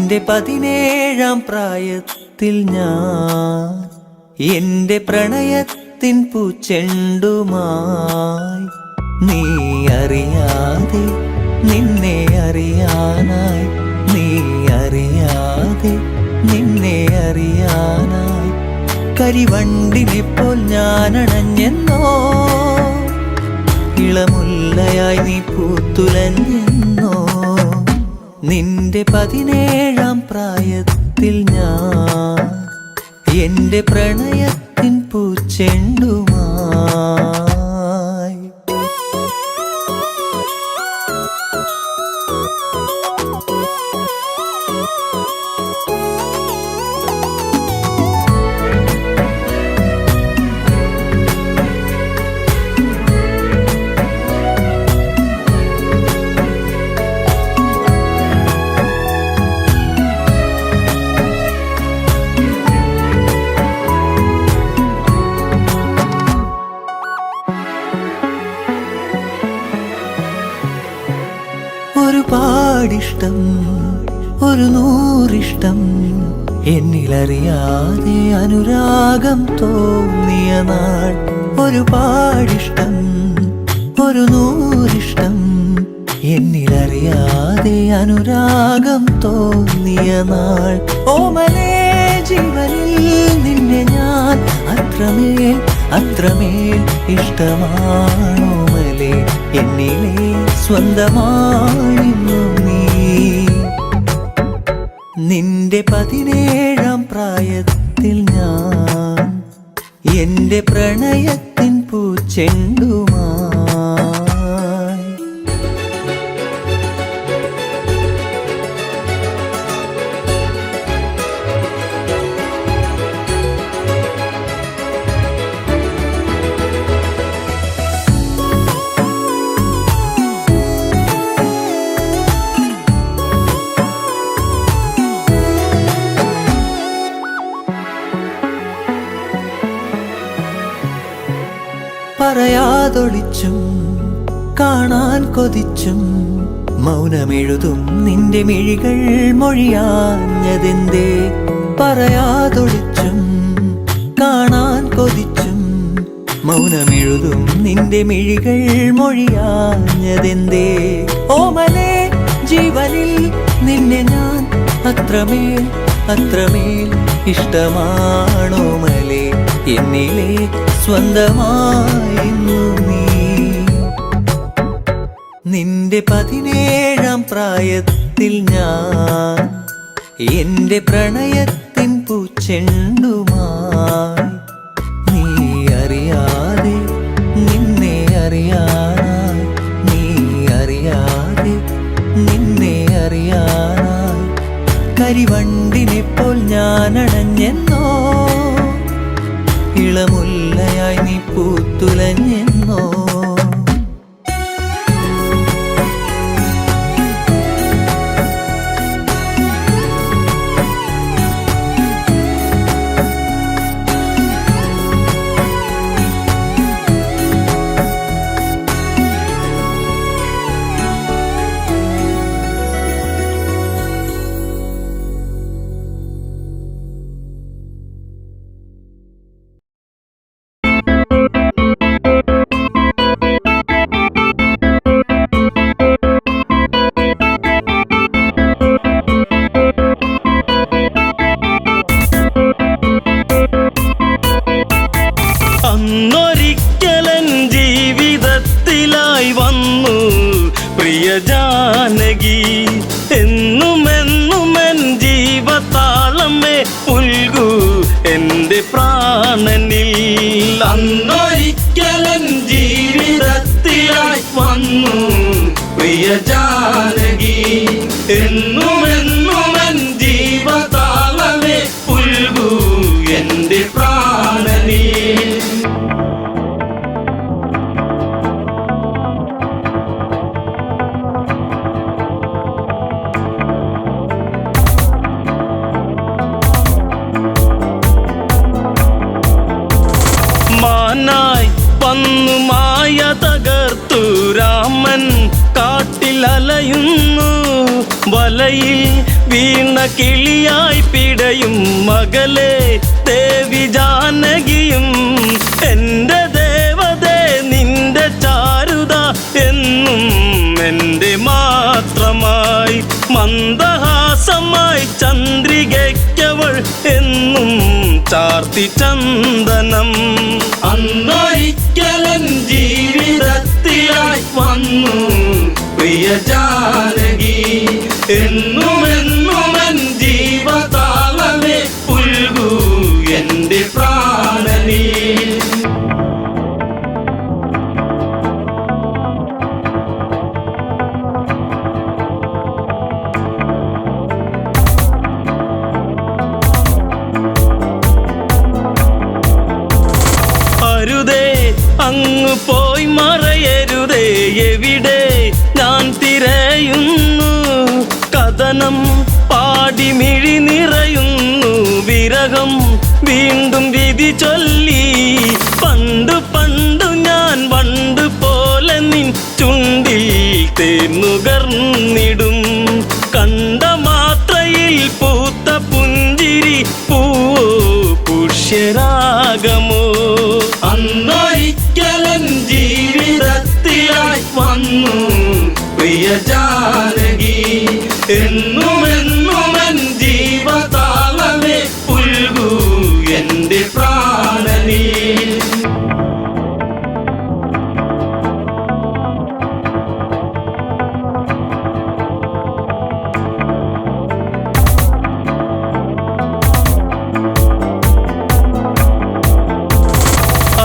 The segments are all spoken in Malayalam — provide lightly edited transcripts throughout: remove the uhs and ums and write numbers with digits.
എൻ്റെ 17-ാം പ്രായത്തിൽ ഞാൻ എൻ്റെ പ്രണയത്തിൻ പൂച്ചെണ്ടുമായി നീ അറിയാതെ നിന്നെ അറിയാനായി, നീ അറിയാതെ നിന്നെ അറിയാനായി കരിവണ്ടിനെപ്പോൾ ഞാനണഞ്ഞെന്നോ, ഇളമുല്ലയായി നീ പൂത്തുലഞ്ഞെന്നോ. നിന്റെ 17-ാം പ്രായത്തിൽ ഞാൻ എൻ്റെ പ്രണയത്തിൻ പൂച്ചെണ്ടുമായി. ഒരുപാടിഷ്ടം, ഒരു നൂറിഷ്ടം, എന്നിലറിയാതെ അനുരാഗം തോന്നിയ നാൾ. ഒരുപാടിഷ്ടം, ഒരു നൂറിഷ്ടം, എന്നിലറിയാതെ അനുരാഗം തോന്നിയ നാൾ. ഓമലേ ജീവനിൽ നിന്നെ ഞാൻ അത്രമേൽ അത്രമേൽ ഇഷ്ടമാണോമലേ, എന്നിലെ സ്വന്തമായിരുന്നു നീ. നിന്റെ 17-ാം പ്രായത്തിൽ ഞാൻ എൻ്റെ പ്രണയത്തിൻ പൂച്ചെണ്ടുമായി. പറയാതൊളിച്ചും കാണാൻ കൊതിച്ചും മൗനമെഴുതും നിന്റെ മിഴികൾ മൊഴിയാഞ്ഞതെന്തേ. പറയാതൊളിച്ചും കാണാൻ കൊതിച്ചും മൗനമെഴുതും നിന്റെ മിഴികൾ മൊഴിയാഞ്ഞതെന്തേ. ഓമലേ ജീവനിൽ നിന്നെ ഞാൻ അത്രമേൽ അത്രമേൽ ഇഷ്ടമാണോമലേ, എന്നിലെ സ്വന്തമായിരുന്നു നീ. നിന്റെ 17-ാം പ്രായത്തിൽ ഞാൻ എൻ്റെ പ്രണയത്തിൻ പൂച്ചെണ്ടുമായി. നീ അറിയാതെ നിന്നെ അറിയാനായി, നീ അറിയാതെ നിന്നെ അറിയാനായി കരിവണ്ടിനെപ്പോൾ ഞാനണഞ്ഞെന്നോ, ഇളമുല്ലയായി നീ പൂത്തുലഞ്ഞെന്നോ. അന്നൊരിക്കലൻ ജീവിതത്തിലായി വന്നു പ്രിയ ജാനകി, എന്നുമെന്നുമെൻ ജീവതാളമേ പുൽകൂ എൻ്റെ പ്രാണനിൽ. അന്നൊരിക്കലൻ ജീവിതത്തിലായി വന്നു പ്രിയ ജാനകി, എന്നുമെന്നുമെൻ ജീവതാളമേ പുൽകൂ എൻ്റെ പ്രാണനിൽ. മാനായി വന്നു മായ തകർത്തു രാമൻ കാട്ടിലലയുന്നു, വലയിൽ വീണ കിളിയായി പിടയും മകളെ ദേവി ജാനകിയും എൻ്റെ ദേവതേ നിന്റെ ചാരുത എന്നും എൻ്റെ മാത്രമായി മന്ദഹാസമായി ചന്ദ്രികയ്ക്കവൾ എന്നും ചാർത്തി ചന്ദനം അന്നൊരിക്കലൻ ജീവിതത്തിലായി വന്നു പ്രിയ ജാനകി എന്നുമെന്നുമെൻ ജീവതാളമേ പുൽകൂ എൻ്റെ പ്രാണനീ അങ്ങ് പോയി മറയരുതേ എവിടെ ഞാൻ തിരയുന്നു കഥനം പാടി മിഴി നിറയുന്നു വിരഹം വീണ്ടും വിധി ചൊല്ലി പണ്ടു പണ്ടു ഞാൻ വണ്ട് പോലെ നിൻ ചുണ്ടിൽ തേന്നുകർന്നിടും കണ്ട മാത്രയിൽ പൂത്ത പുഞ്ചിരി പൂവോ പുഷ്യരാഗമോ അന്നൊരിക്കലൻ ജീവിതത്തിലായി വന്നു പ്രിയ ജാനകി എന്നുമെന്നുമെൻ ജീവതാളമേ പുൽകൂ എൻ്റെ പ്രാണനീ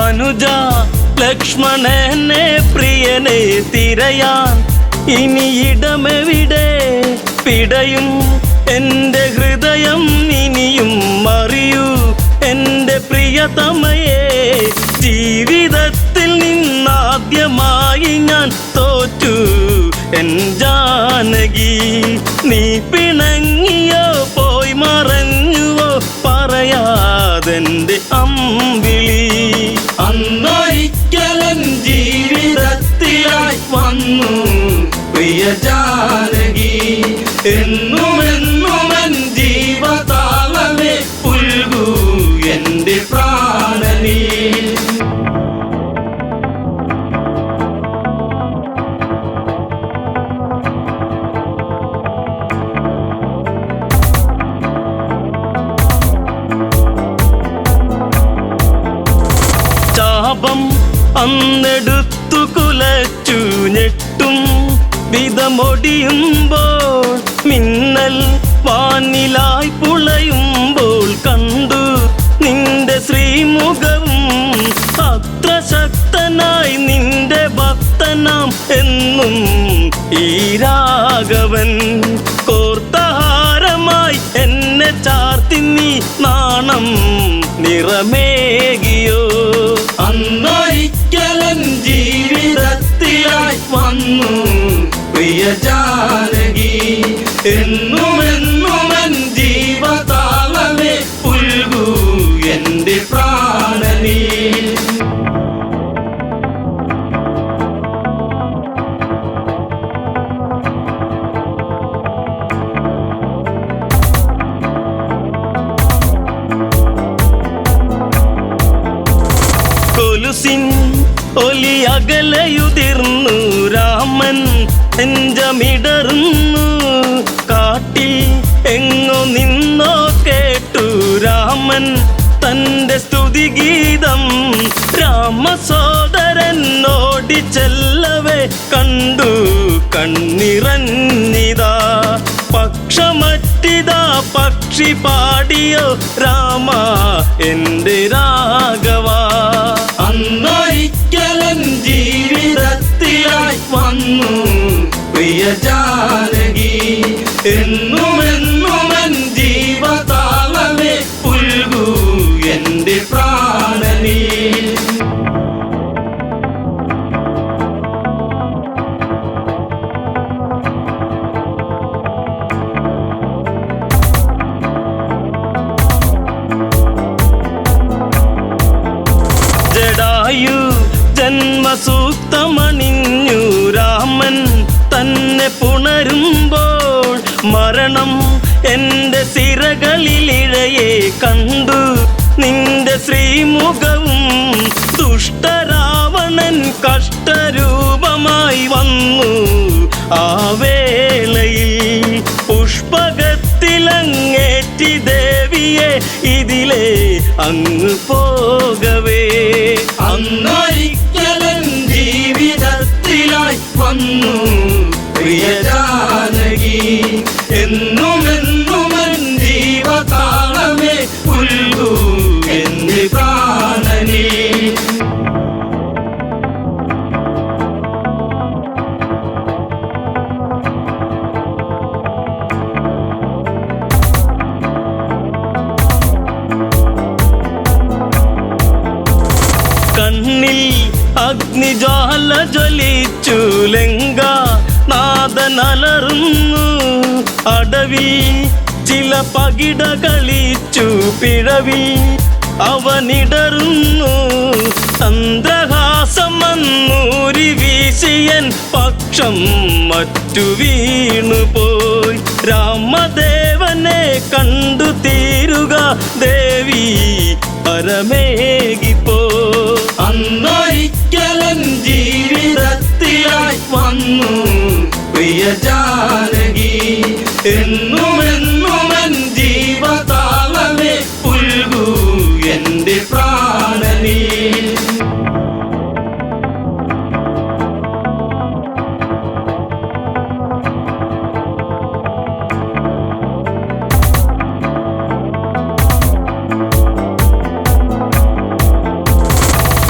അനുജ ലക്ഷ്മണനെ പ്രിയനെ തിരയാൻ ഇനി ഇടമെവിടെ പിടയും എൻ്റെ ഹൃദയം ഇനിയും അറിയൂ എൻ്റെ പ്രിയതമയെ ജീവിതത്തിൽ നിന്നാദ്യമായി ഞാൻ തോറ്റു എൻ ജാനകി നീ പിണങ്ങിയോ പോയി മറഞ്ഞുവോ പറയാതെൻ്റെ അമ്പിളി അന്നൊരിക്കലൻ ജീവിതത്തിലായി വന്നു പ്രിയ ജാനകി എന്നുമെന്നുമെൻ ജീവതാളമേ പുൽകൂ എൻ്റെ പ്രാണനീ അന്നെടുത്തു കുലച്ചു ഞെട്ടും വിധമൊടിയുമ്പോൾ മിന്നൽ വാനിലായി പുളയുമ്പോൾ കണ്ടു നിന്റെ ശ്രീമുഖവും അത്ര ശക്തനായി നിന്റെ ഭക്തനാം എന്നും ഈ രാഘവൻ കോർത്തഹാരമായി എന്നെ ചാർത്തി നീ നാണം നിറമേകിയോ അന്നൊരിക്കലൻ ജീവിതത്തിലായി വന്നു പ്രിയ ജാനകി എന്നുമെന്നുമെൻ ജീവതാളമേ പുൽകൂ എൻ്റെ പ്രാണനീ കൊലുസിൻ ഒലി അകലയുതിർന്നു രാമൻ നെഞ്ചമിടറുന്നു കാട്ടിൽ എങ്ങോ നിന്നോ കേട്ടു രാമൻ തൻ്റെ സ്തുതിഗീതം രാമസോദരൻ ഓടിച്ചെല്ലവേ കണ്ടു കണ്ണിറഞ്ഞിതാ പക്ഷമറ്റിതാ പക്ഷി പാടിയോ രാമ എൻ്റെ രാഘവ അന്നൊരിക്കലൻ ജീവിതത്തിലായി വന്നു പ്രിയ ജാനകി എന്നുമെന്നുമെൻ ജീവതാളമേ പുൽകൂ എൻ്റെ പ്രാണനീ ജടായു ജന്മസൂക്തമണിഞ്ഞു രാമൻ തന്നെ പുണരുമ്പോൾ മരണം എൻ്റെ സിരകളിലിഴയെ കണ്ടു നിന്റെ ശ്രീമുഖവും ദുഷ്ടരാവണൻ കഷ്ടരൂപമായി വന്നു ആ വേളയിൽ പുഷ്പകത്തിലങ്ങേറ്റി ദേവിയെ ഇതിലെ അങ്ങ് പോകവേ അന്നൊരിക്കലും ജീവിതത്തിലായി വന്നു പ്രിയ ജാനകി എന്നുമെന്നുമൻ ജീവതാളമേ പുൽകൂ എന്റെ പ്രാണനേ കണ്ണിൽ അഗ്നിജ്വാല ജ്വലിച്ചു ലങ്ക നാദനലറുന്നു അടവി ചില പകിട കളിച്ചു പിഴവി അവനിടറുന്നു ചന്ദ്രഹാസം മന്നൂരി വീശിയൻ പക്ഷം മറ്റു വീണുപോയി രാമദേവനെ കണ്ടു തീരുക ദേവി പരമേകിപ്പോ അന്നൊരിക്കലും ജീവിതത്തിലായി വന്നു പ്രിയ ജാനകി എന്നുമെന്നുമൻ ജീവതാളമേ പുൽകൂ എന്റെ പ്രാണനേ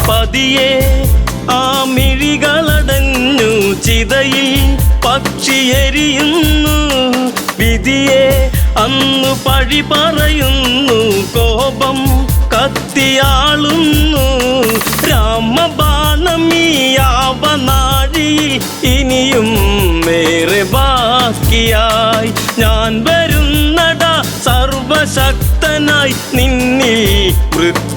പതിയെ ആ മിഴികളടഞ്ഞു ചിതയിൽ പക്ഷിയെരിയുന്നു വിധിയെ അന്നു പഴി പറയുന്നു കോപം കത്തിയാളുന്നു രാമബാണമീയാവനാഴിയിൽ ഇനിയും ഏറെ ബാക്കിയായി ഞാൻ വരുന്നടാ സർവശക്തനായി നിന്നിൽ മൃത്യുവേകുവാൻ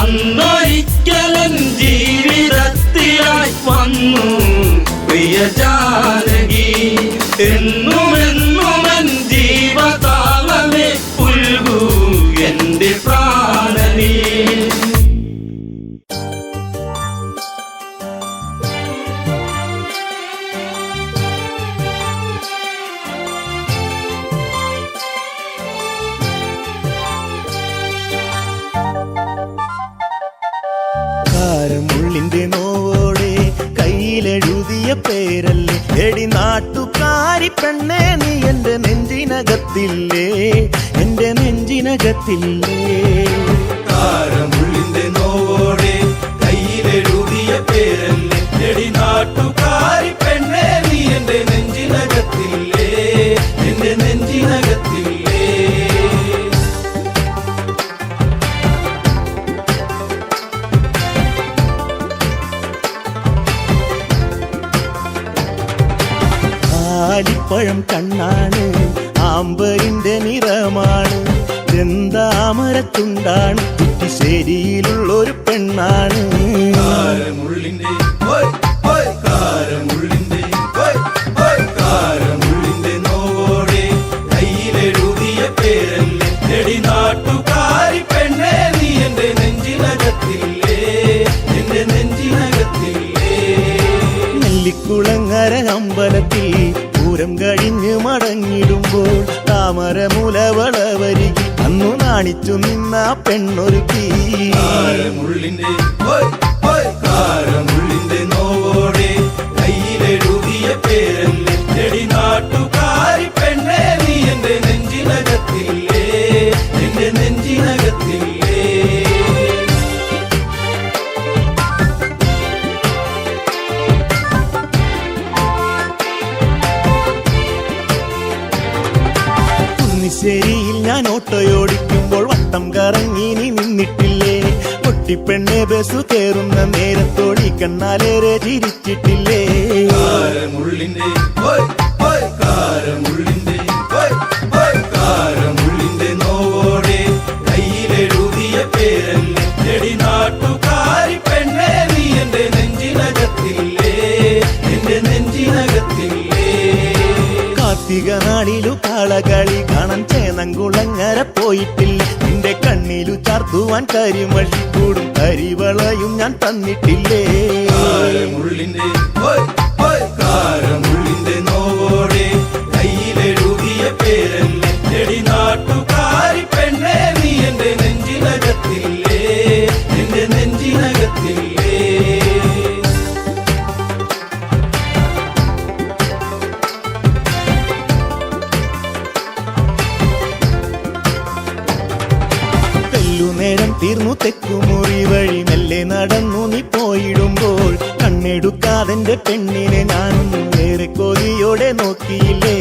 അന്നൊരിക്കലും ജീവിതത്തിലായി വന്നു പ്രിയ ജാനകി എന്നുമെന്നുമൻ ജീവതാളമേ പുൽകൂ എന്റെ പ്രാണനേ കാരമുള്ളിന്റെ നോവോടെ കയ്യിലെഴുതിയ പേരല്ലേ എടി നാട്ടുകാരി പെണ്ണേ നീ എന്റെ നെഞ്ചിനകത്തില്ലേ എന്റെ നെഞ്ചിനകത്തില്ലേ കാരമുള്ളിന്റെ നോവോടെ കയ്യിലെഴുതിയ പേരല്ലേ എടി നാട്ടുകാരി പെണ്ണേ നീ എന്റെ നെഞ്ചിനകത്തില്ലേ എന്റെ നെഞ്ചിനകത്തില്ലേ ആലിപ്പഴം കണ്ണാണ് ആമ്പരിന്റെ നിറമാണ് ചെന്താമരത്തുണ്ടാണ് കുറ്റിശ്ശേരിയിലുള്ളൊരു പെണ്ണാണ് കാരമുള്ളിന്റെ നോവോടെ കയ്യിലെഴുതിയ പേരല്ലേ എടി നാട്ടുകാരി പെണ്ണേ നീ എന്റെ നെഞ്ചിനകത്തില്ലേ എന്റെ നെഞ്ചിനകത്തില്ലേ നെല്ലിക്കുളങ്ങര അമ്പലത്തിൽ പൂരം കഴിഞ്ഞ് മടങ്ങിടുമ്പോൾ താമരമുലവളവരികിൽ അന്നു നാണിച്ചു നിന്ന പെണ്ണൊരുക്കി കാരമുള്ളിന്റെ നോവോടെ കയ്യിലെഴുതിയ പേരല്ലേ എടി നാട്ടുകാരി പെണ്ണേ നീ എന്റെ നെഞ്ചിനകത്തില്ലേ എന്റെ നെഞ്ചിനകത്തില്ലേ ശരിയിൽ ഞാൻ ഓട്ടോയോടിക്കുമ്പോൾ വട്ടം കറങ്ങി നീ നിന്നിട്ടില്ലേ പൊട്ടിപ്പെണ്ണെ ബസ് കയറുന്ന നേരത്തോടി കണ്ണാലേറെ ചിരിച്ചിട്ടില്ലേ കാരമുള്ളിന്റെ നോവോടെ കയ്യിലെഴുതിയ പേരല്ലേ എടി നാട്ടുകാരി പെണ്ണേ നീ എന്റെ നെഞ്ചിനകത്തില്ലേ എന്റെ നെഞ്ചിനകത്തില്ലേ കാർത്തിക നാളിലു കാളകളി കാണാൻ ചേനങ്കുളങ്ങര പോയിട്ടില്ല. നിന്റെ കണ്ണിലു ചാർത്തുവാൻ കരിമഷി കൂടും കരിവളയും ഞാൻ തന്നിട്ടില്ലേ. കാരമുള്ളിന്റെ നോവോടെ കയ്യിലെഴുതിയ പേരല്ലേ ചെടി നാട്ടുകാരി പെണ്ണേ നീ എന്റെ നെഞ്ചിനകത്തില്ലേ, എന്റെ നെഞ്ചിനകത്തില്ലേ. നേരം തീർന്നു തെക്കുമുറി വഴി മെല്ലെ നടന്നു നീ പോയിടുമ്പോൾ കണ്ണെടുക്കാതെന്റെ പെണ്ണിനെ ഞാനൊന്നും ഏറെ കൊതിയോടെ നോക്കിയില്ലേ.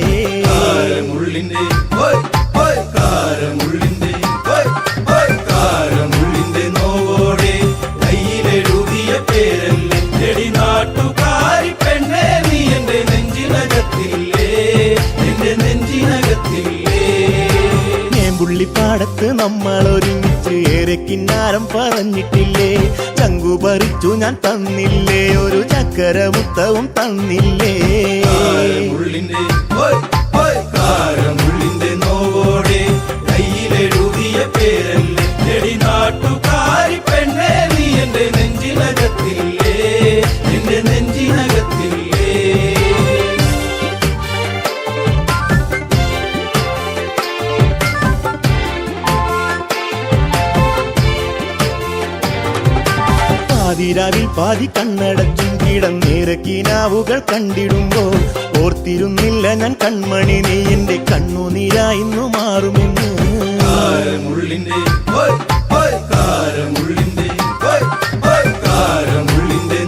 കാരമുള്ളിന്റെ നോവോടെ കയ്യിലെഴുതിയ പേരല്ലേ ചെടി നാട്ടുകാരി പെണ്ണേ നീ എന്റെ നെഞ്ചിനകത്തില്ലേ, എന്റെ നെഞ്ചിനകത്തില്ലേ. പുള്ളിപ്പാടത്ത് നമ്മൾ ഒരുമിച്ച് ഏറെ കിന്നാരം പറഞ്ഞിട്ടില്ലേ. ചങ്കു പറിച്ചു ഞാൻ തന്നില്ലേ, ഒരു ചക്കര മുത്തവും തന്നില്ലേ. കാരമുള്ളിന്റെ നോവോടെ കയ്യിലെഴുതിയ പേരല്ലേ ചെടി നാട്ടുകാരി പെണ്ണേ നീ എന്റെ നെഞ്ചിനകത്തില്ലേ, എന്റെ നെഞ്ചിനകത്തില്ലേ. പാതിരാവിൽ പാതി കണ്ണടച്ചും കിടന്നേറെ കിനാവുകൾ കണ്ടിടുമ്പോൾ ഓർത്തിരുന്നില്ല ഞാൻ കൺമണി നീ എന്റെ കണ്ണുനീരായിന്നു മാറുമെന്ന്. കാരമുള്ളിന്റെ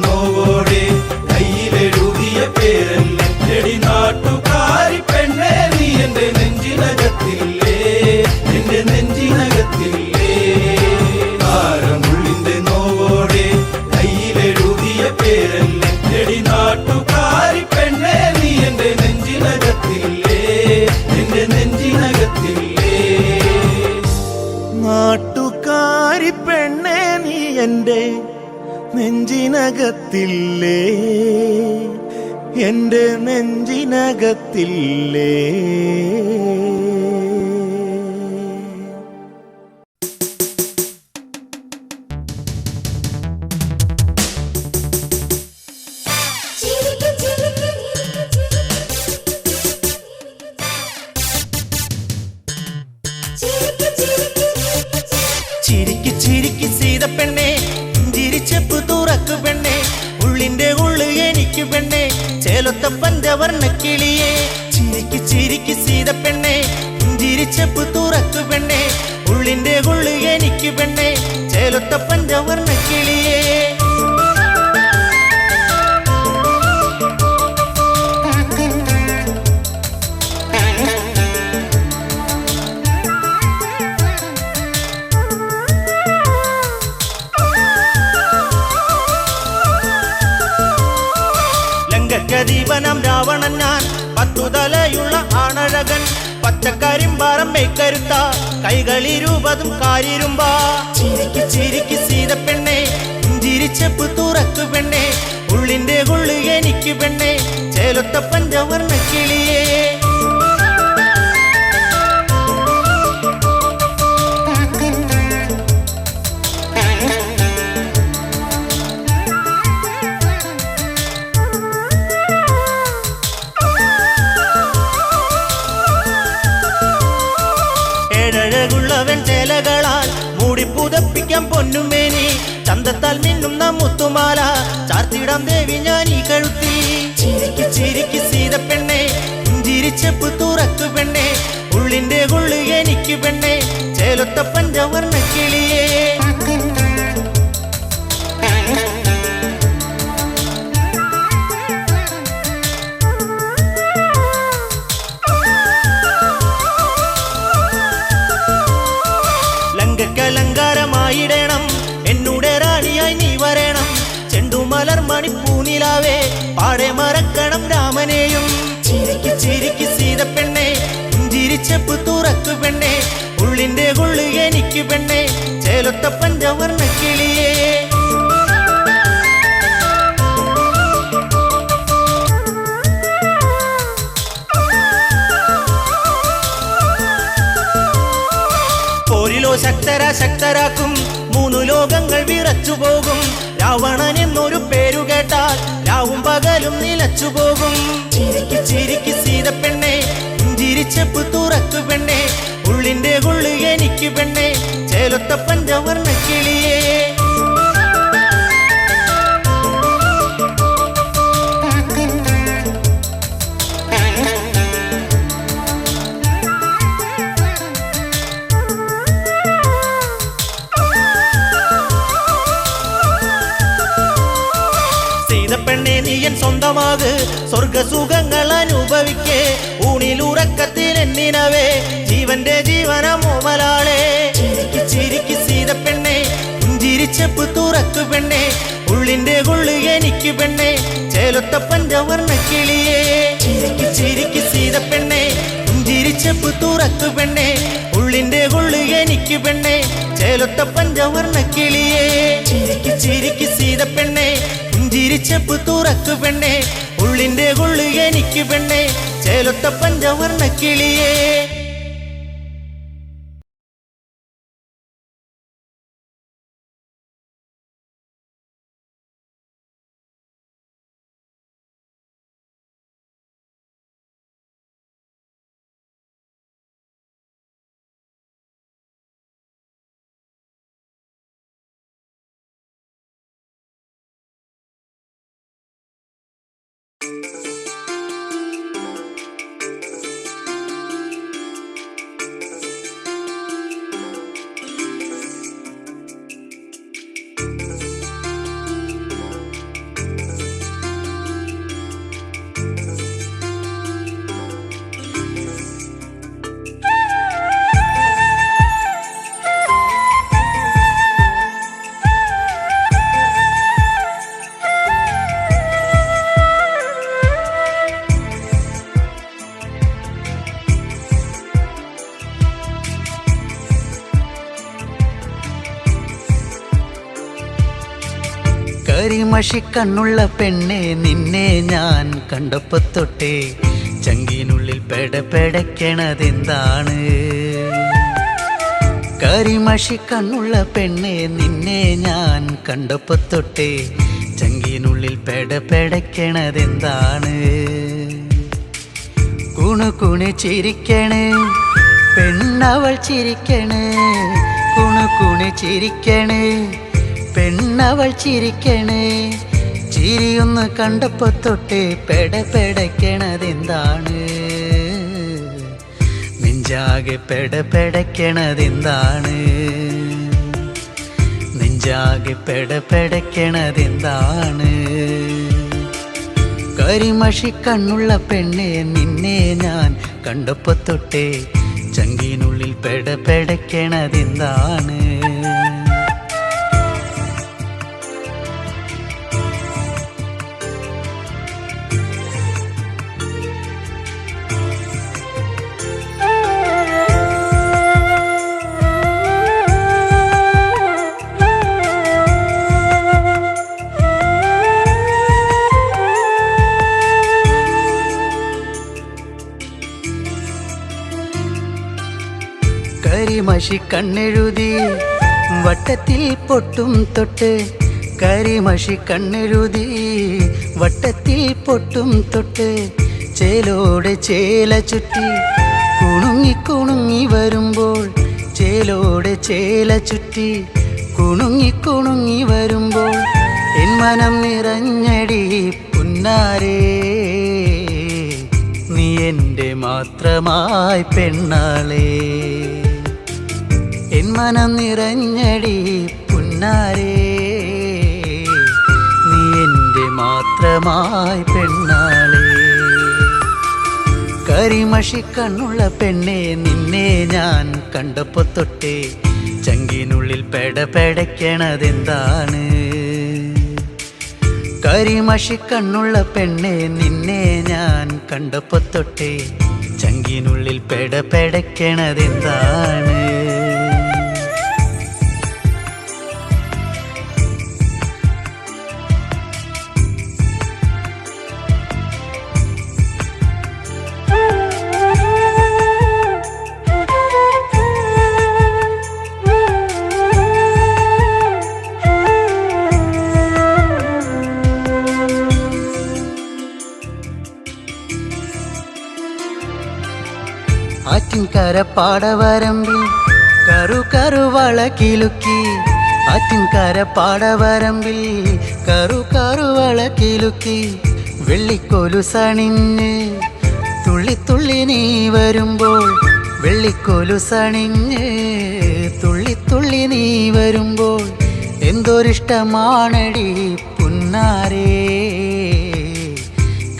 നോവോടെ കയ്യിലെഴുതിയ പേരല്ലേ ചെടി നാട്ടുകാരി പെണ്ണേ നീ എന്റെ നെഞ്ചിനകത്തില്ലേ, എന്റെ നെഞ്ചിനകത്തില്ലേ. കാരമുള്ളിന്റെ നോവോടെ കയ്യിലെഴുതിയ പേരല്ലേ ചെടി നാട്ടുകാരി പെണ്ണേ നീ എന്റെ നെഞ്ചിനകത്തില്ലേ, എന്റെ നെഞ്ചിനകത്തില്ലേ. നാട്ടുകാരി പെണ്ണേ നീ എന്റെ നെഞ്ചിനകത്തില്ലേ, എന്റെ നെഞ്ചിനകത്തില്ലേ. ചിരിക്ക് ചിരിക്ക് സീത പെണ്ണെ ചിരിച്ചപ്പ് തുറക്കു പെണ്ണെ ഉള്ളിന്റെ ഉള്ളു എനിക്ക് പെണ്ണെ ചേലൊത്ത പഞ്ചവർണ്ണ കിളിയെ. ചിരിക്ക് ചിരിക്ക് സീത പെണ്ണെ ചിരിച്ചപ്പ് തുറക്കു പെണ്ണെ ഉള്ളിന്റെ ഉള്ളു എനിക്ക് പെണ്ണെ ചേലൊത്ത പഞ്ചവർണ്ണ കിളിയെ. ദീപനം രാവണൻ ഞാൻ പത്തുതലയുള്ള ആണഴകൻ പച്ചക്കരിമ്പാറം മേക്കരുത്ത കൈകളിരുപതും കാരിരുമ്പാ. ചിരിക്ക് ചിരിക്ക് സീത പെണ്ണെ ചിരിച്ചപ്പ് തുറക്കു പെണ്ണെ ഉള്ളിന്റെ ഉള്ളു എനിക്ക് പെണ്ണെ ചേലൊത്ത പഞ്ചവർണ്ണ കിളിയെ. ഏഴഴകുള്ളവൻ ചേലകളാൽ മൂടി പുതപ്പിക്കാൻ പൊന്നുമേനി ചന്തത്താൽ മിന്നുന്ന മുത്തുമാല ചാർത്തിടാം ദേവി ഞാൻ ഈ കഴുത്തി. ചിരിക്ക് ചിരിക്ക് സീത പെണ്ണെ ചിരിച്ചപ്പ് തുറക്കു പെണ്ണെ ഉള്ളിന്റെ ഉള്ളു എനിക്ക് പെണ്ണെ ചേലൊത്ത പഞ്ചവർണ്ണ കിളിയെ. ലങ്കലങ്കാരമായിടണം എന്നൂടെ റാണിയായി നീ വരണം ചെണ്ടുമലർ മണിപ്പൂനിലാവേ പാടെ മറക്കണം രാമനെയും. ചിരിക്ക് ചിരിക്ക് സീത പെണ്ണെ ചിരിച്ചപ്പ് തുറക്കു പെണ്ണെ ഉള്ളിന്റെ ഉള്ളു എനിക്ക് പെണ്ണെ ചേലൊത്ത പഞ്ചവർണ്ണ കിളിയെ. ശക്തരാക്കും 3 ലോകങ്ങൾ വിറച്ചുപോകും. രാവണൻ എന്നൊരു പേരു കേട്ടാൽ രാവും പകലും നിലച്ചുപോകും. ചിരിക്ക് ചിരിക്ക് സീതപ്പെണ്ണെ, പുഞ്ചിരിച്ചപ്പ് തുറക്കു പെണ്ണെ, ഉള്ളിന്റെ ഉള്ളു എനിക്ക് പെണ്ണെ, ചേലൊത്ത പഞ്ചവർണ്ണ കിളിയേ. സീതപ്പെണ്ണെ നീ എൻ സ്വന്തമാക്, സ്വർഗസുഖങ്ങൾ അനുഭവിക്കേ, ഊണിലുറക്കത്തിൽ എന്നിനവേ ജീവന്റെ ജീവനമോമലാളെ. ചിരിക്ക് ചിരിക്ക് സീതപ്പെണ്ണെ, പുഞ്ചിരിച്ചപ്പ് തുറക്കു പെണ്ണെ, ഉള്ളിന്റെ ഉള്ളു എനിക്ക് പെണ്ണെ, ചേലൊത്ത പഞ്ചവർണ്ണ കിളിയേ. ചിരിക്ക് ചിരിക്ക് സീതപ്പെണ്ണെ, പുഞ്ചിരിച്ചപ്പ് തുറക്കു പെണ്ണെ, ഉള്ളിന്റെ ഉള്ളു എനിക്ക് പെണ്ണെ, ചേലൊത്ത പഞ്ചവർണ്ണ കിളിയേ. ചിരിക്ക് ചിരിക്ക് സീതപ്പെണ്ണെ, പുഞ്ചിരിച്ചപ്പ് തുറക്കു പെണ്ണെ, ഉള്ളിന്റെ ഉള്ളു എനിക്ക് പെണ്ണെ, ചേലൊത്ത പഞ്ചവർണ്ണ കിളിയേ. കരിമഷിക്കണ്ണുള്ള പെണ്ണെ, നിന്നെ ഞാൻ കണ്ടപ്പോ തൊട്ടേ ചങ്കിനുള്ളിൽ പെടപ്പെടയ്ക്കണതെന്താണ്? കരിമഷിക്കണ്ണുള്ള പെണ്ണെ, നിന്നെ ഞാൻ കണ്ടപ്പോ തൊട്ടേ ചങ്കിനുള്ളിൽ പെടപ്പെടയ്ക്കണതെന്താണ്? കുണുകുണു ചിരിക്കണേ പെണ്ണവൾ ചിരിക്കണേ, കുണുകുണു ചിരിക്കണേ പെണ്ണവൾ ചിരിക്കണേ. ചിരിയൊന്ന് കണ്ടപ്പോ തൊട്ടേ പെടപ്പെടയ്ക്കണതെന്താണ്? നെഞ്ചാകെ പെടപ്പെടയ്ക്കണതെന്താണ്? നെഞ്ചാകെ പെടപ്പെടയ്ക്കണതെന്താണ്? കരിമഷിക്കണ്ണുള്ള പെണ്ണെ, നിന്നെ ഞാൻ കണ്ടപ്പോ തൊട്ടേ ചങ്കിനുള്ളിൽ പെടപ്പെടയ്ക്കണതെന്താണ്? കരിമഷിക്കണ്ണെഴുതി വട്ടത്തിൽ പൊട്ടും തൊട്ട്, കരിമഷിക്കണ്ണെഴുതി വട്ടത്തിൽ പൊട്ടും തൊട്ട്, ചേലോടെ ചേല ചുറ്റി കുണുങ്ങി കുണുങ്ങി വരുമ്പോൾ, ചേലോടെ ചേല ചുറ്റി കുണുങ്ങി കുണുങ്ങി വരുമ്പോൾ, എൻ മനം നിറഞ്ഞടി പുന്നാരേ, നീ എൻ്റെ മാത്രമായി പെണ്ണാളേ. എൻ മനം നിറഞ്ഞടി പുന്നാരേ, നീ എൻ്റെ മാത്രമായി പെണ്ണാളേ. കരിമഷിക്കണ്ണുള്ള പെണ്ണെ, നിന്നെ ഞാൻ കണ്ടപ്പോ തൊട്ടേ ചങ്കിനുള്ളിൽ പെടപ്പെടയ്ക്കണതെന്താണ്? കരിമഷിക്കണ്ണുള്ള പെണ്ണെ, നിന്നെ ഞാൻ കണ്ടപ്പോ തൊട്ടേ ചങ്കിനുള്ളിൽ പെടപ്പെടയ്ക്കണതെന്താണ്? ആറ്റിൻകര പാടവരമ്പിൽ കറുവള കിലുക്കി ആറ്റിൻകര പാടവരമ്പിൽ കറുവള കിലുക്കി വെള്ളിക്കൊലുസണിഞ്ഞ് തുള്ളി നീ വരുമ്പോൾ വെള്ളിക്കൊലുസണിഞ്ഞ് തുള്ളി നീ വരുമ്പോൾ എന്തൊരിഷ്ടമാണടി പുന്നാരേ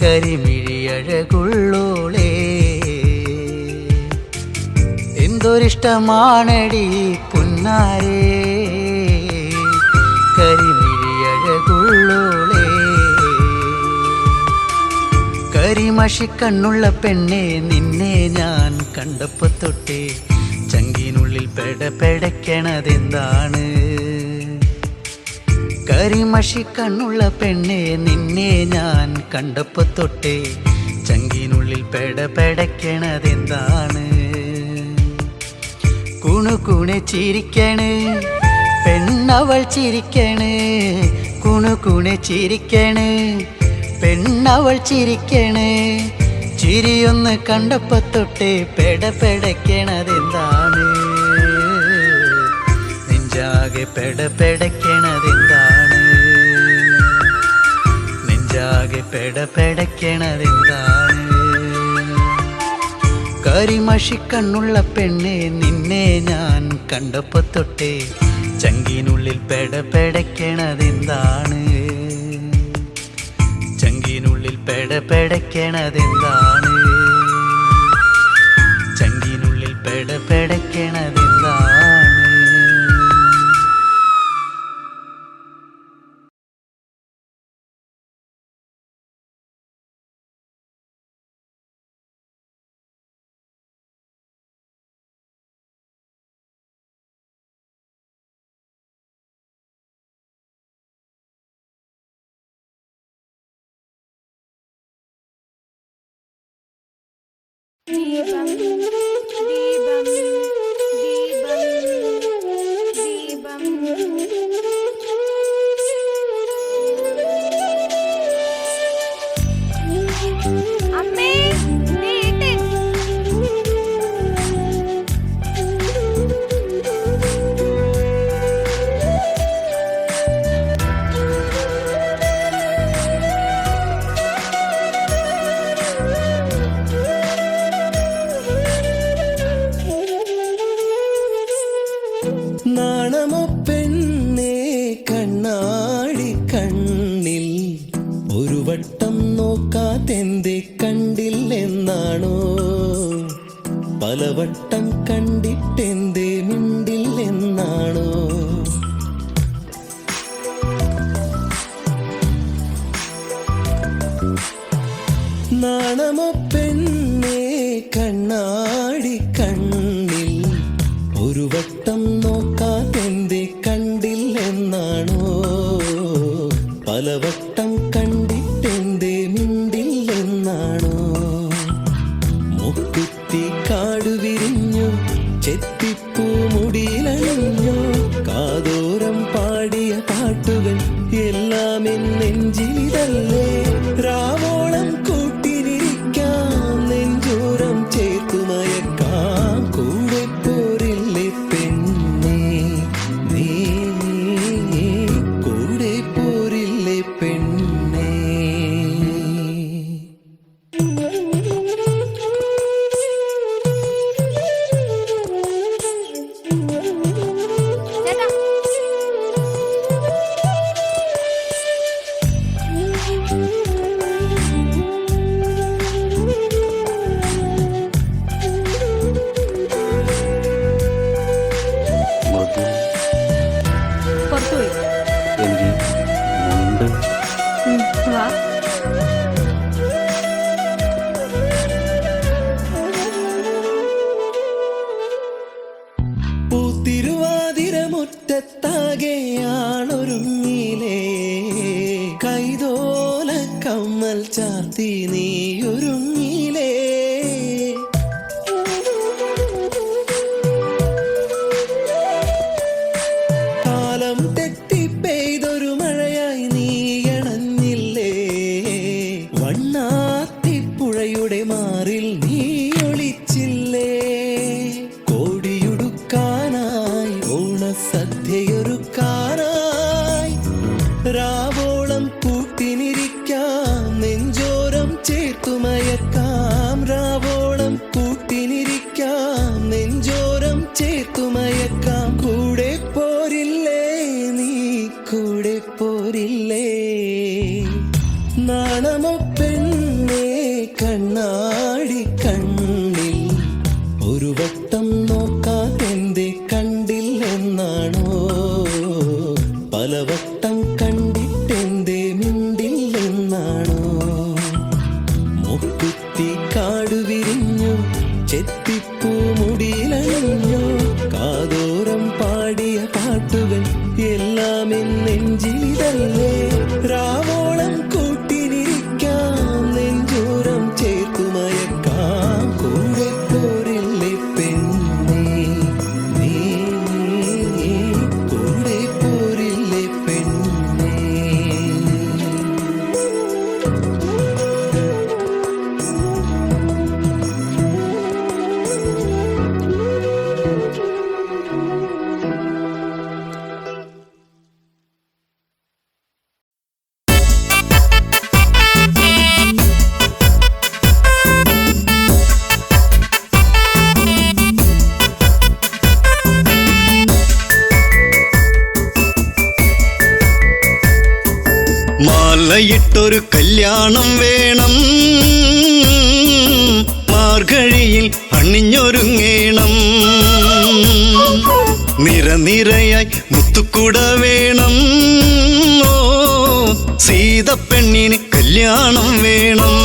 കരിമിഴിയഴകുള്ളോളേ എന്തൊരിഷ്ടമാണടി പുന്നാരേ കരിമിഴിയഴകുള്ളോളേ കരിമഷിക്കണ്ണുള്ള പെണ്ണെ നിന്നെ ഞാൻ കണ്ടപ്പോ തൊട്ടേ ചങ്കിനുള്ളിൽ പെടപ്പെടയ്ക്കണതെന്താണ് കരിമഷിക്കണ്ണുള്ള പെണ്ണെ നിന്നെ ഞാൻ കണ്ടപ്പോ തൊട്ടേ ചങ്കിനുള്ളിൽ പെടപ്പെടയ്ക്കണതെന്താണ് കുണുകുണെ ചിരിക്കണ് പെണ്ണവൾ ചിരിക്കണ് കുണുകുണെ ചിരിക്കണ് പെണ്ണവൾ ചിരിക്കണ് ചിരിയൊന്ന് കണ്ടപ്പോ തൊട്ടേ പെടപ്പെടയ്ക്കണതെന്താണ് നെഞ്ചാകെ പെടപ്പെടയ്ക്കണതെന്താണ് നെഞ്ചാകെ പെടപ്പെടയ്ക്കണതെന്താണ് കരിമഷിക്കണ്ണുള്ള പെണ്ണെ നിന്നെ ഞാൻ കണ്ടപ്പോ തൊട്ടേ ചങ്കിനുള്ളിൽ പെടപ്പെടയ്ക്കണതെന്താണ് ചങ്കിനുള്ളിൽ പെടപ്പെടയ്ക്കണതെന്താണ് ചങ്കിനുള്ളിൽ പെടപ്പെടയ്ക്കണതെന്താണ് ദീപം ദീപം ദീപം ദീപം അമ്മേ നീട്ട് നാണമോ പെണ്ണേ കണ്ണാടി കണ്ണിൽ ഒരു വട്ടം നോക്കാതെന്തേ കണ്ടില്ലെന്നാണോ പലവട്ടം കണ്ടിട്ടെന്തേ മിണ്ടില്ലെന്നാണോ നാണമോ പെണ്ണേ കണ്ണാടി കണ്ണിൽ ഒരു വട്ടം നോക്കാതെന്തേ കണ്ടില്ലെന്നാണോ പലവട്ടം കണ്ടിട്ടെന്തേ മിണ്ടില്ലെന്നാണോ മുക്കുത്തി കാടു വിരിഞ്ഞു ചെത്തിപ്പൂ മുടിയിലണിഞ്ഞു കാതോരം പാടിയ പാട്ടുകൾ എല്ലാം എന്നെഞ്ചിലിതല്ലേ രാവോളം കൂട്ടിനിരിക്കാം നെഞ്ചോരം ചേർത്തുമയക്കാം കൂടെ പോരില്ലേ പെണ്ണേ നീ കൂടെ പോരില്ലേ പെണ്ണേ ചേട്ടാ പുറത്തുപോയി വാ പൂത്തിരുവാതിര മുറ്റത്താകെയാണൊരുങ്ങിലേ കൈതോല കമ്മൽ ചാർത്തി നീയൊരുങ്ങിലേ കാലം തെറ്റി പെയ്തൊരു മഴയായി നീയണഞ്ഞില്ലേ വണ്ണാത്തിപ്പുഴയുടെ മാറിൽ നീ ഒളിച്ചില്ലേ മാലയിട്ടൊരു കല്യാണം വേണം, മാർഗഴിയിൽ അണിഞ്ഞൊരുങ്ങേണം. നിരനിരയായി മുത്തുക്കുട വേണം, ഓ സീതപ്പെണ്ണിന് കല്യാണം വേണം.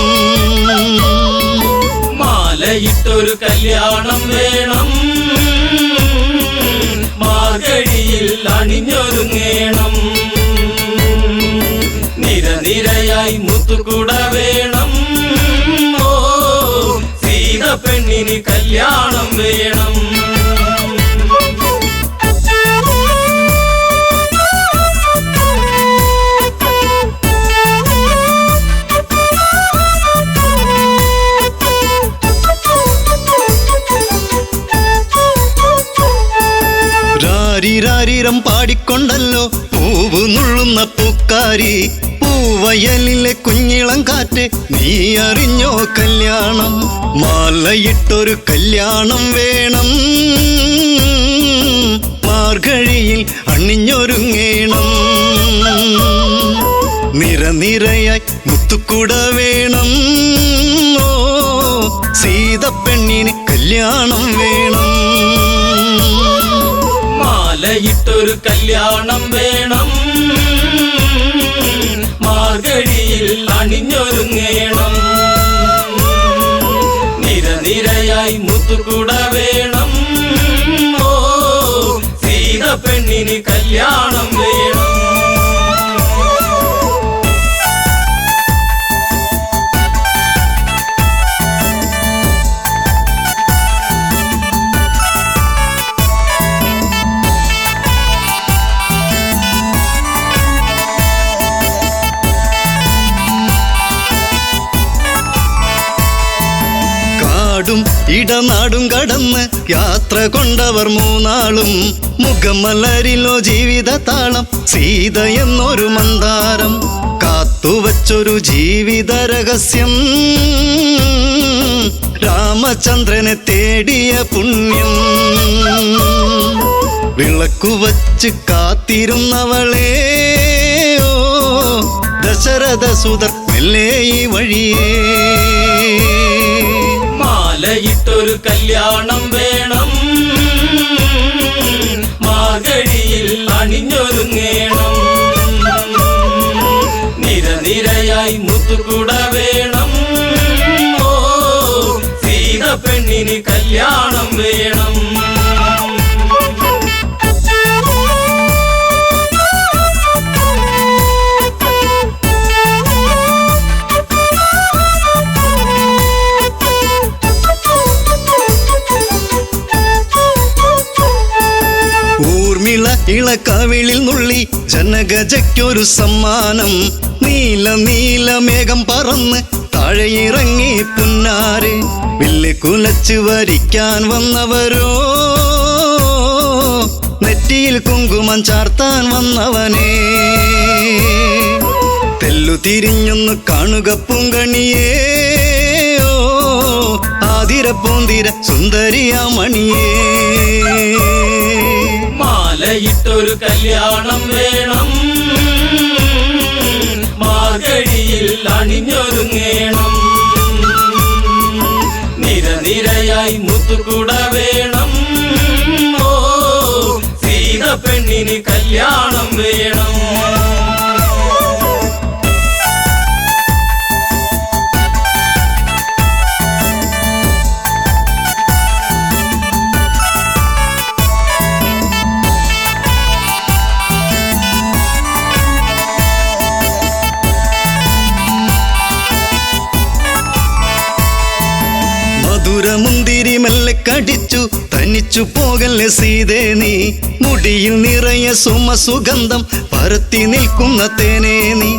മാലയിട്ടൊരു കല്യാണം വേണം, മാർഗഴിയിൽ അണിഞ്ഞൊരുങ്ങേണം. നിരനിരയായി മുത്തുകുട വേണം, ഓ സീതപ്പെണ്ണിന് കല്യാണം വേണം. രാരിരാരിരം പാടിക്കൊണ്ടല്ലോ പൂവ് നുള്ളുന്ന പൂക്കാരി, പൂവയലിലെ കുഞ്ഞിളം കാറ്റ് നീ അറിഞ്ഞോ കല്യാണം. മാലയിട്ടൊരു കല്യാണം വേണം, മാർഗഴിയിൽ അണിഞ്ഞൊരുങ്ങേണം. നിരനിരയായി മുത്തുക്കുട വേണം, ഓ സീതപ്പെണ്ണിന് കല്യാണം വേണം. മാലയിട്ടൊരു കല്യാണം വേണം, മാർഗഴിയിൽ അണിഞ്ഞൊരുങ്ങേണം. നിരനിരയായി മുത്തുകുട വേണം, ഓ സീതപ്പെണ്ണിന് കല്യാണം വേണം. ഇടനാടും കടന്ന് യാത്ര കൊണ്ടവർ മൂന്നാളും, മുഖമലരിലോ ജീവിത താളം സീത എന്നൊരു മന്ദാരം. കാത്തുവച്ചൊരു ജീവിത രഹസ്യം, രാമചന്ദ്രനെ തേടിയ പുണ്യം. വിളക്കുവച്ച് കാത്തിരുന്നവളെ, ഓ ദശരഥ സുതർ മെല്ലെ ഈ വഴിയേ. മാലയിട്ടൊരു കല്യാണം വേണം, മാർഗഴിയിൽ അണിഞ്ഞൊരുങ്ങേണം. നിരനിരയായി മുത്തുകുട വേണം, ഓ സീതപ്പെണ്ണിന് കല്യാണം വേണം. ഇളക്കവിളിൽ നുള്ളി ജനഗജയ്ക്കൊരു സമ്മാനം. നീല നീല മേഘം പറന്ന് താഴെയിറങ്ങി പുന്നാരെ, വില്ല് കുലച്ച് വരിക്കാൻ വന്നവരോ, നെറ്റിയിൽ കുങ്കുമം ചാർത്താൻ വന്നവനെ. തെല്ലു തിരിഞ്ഞൊന്ന് കാണുക പൂങ്കണിയേ, ഓ ആതിര പൂന്തിര സുന്ദരിയാമണിയേ. മാലയിട്ടൊരു കല്യാണം വേണം, മാർഗഴിയിൽ അണിഞ്ഞൊരുങ്ങേണം. നിരനിരയായി മുത്തുകുട വേണം, ഓ സീതപ്പെണ്ണിന് കല്യാണം വേണം. മുന്തിരി മെല്ലെ കടിച്ചു തനിച്ചു പോകല്ലേ സീതേ നീ, മുടിയിൽ നിറയെ സുമസുഗന്ധം പരത്തി നിൽക്കുന്ന തേനേ നീ.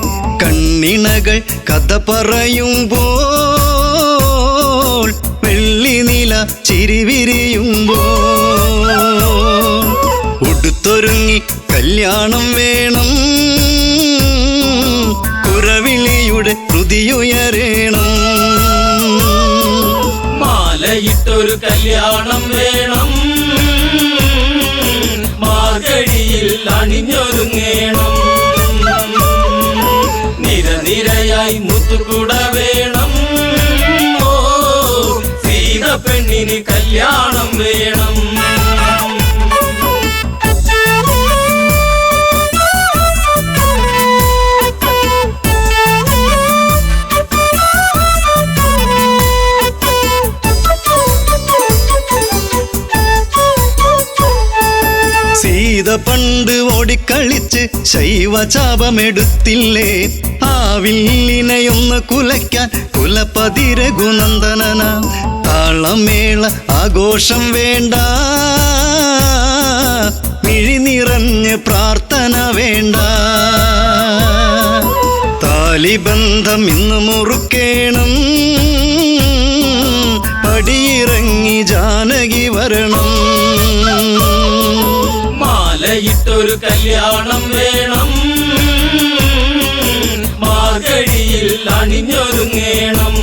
കണ്ണിണകൾ കഥ പറയുമ്പോൾ വെള്ളി നീല ചിരിവിരിയുമ്പോൾ, ഉടുത്തൊരുങ്ങി കല്യാണം വേണം, കുരവിളിയുടെ ഹൃതിയുയരേണം. മാലയിട്ടൊരു കല്യാണം വേണം, മാർഗഴിയിൽ അണിഞ്ഞൊരുങ്ങേണം. നിരനിരയായി മുത്തുകൂട വേണം ഓ സീത പെണ്ണിന് കല്യാണം വേണം സീത പണ്ട് ഓടിക്കളിച്ച് ശൈവചാപമെടുത്തില്ലേ ആവില്ലിനെയൊന്ന് കുലയ്ക്കാൻ കുലപതി രഘുനന്ദനന താളമേള ആഘോഷം വേണ്ട മിഴി നിറഞ്ഞ് പ്രാർത്ഥന വേണ്ട താലിബന്ധം ഇന്ന് മുറുക്കേണം പടിയിറങ്ങി ജാനകി വരണം മാലയിട്ടൊരു കല്യാണം വേണം മാർഗഴിയിൽ അണിഞ്ഞൊരുങ്ങേണം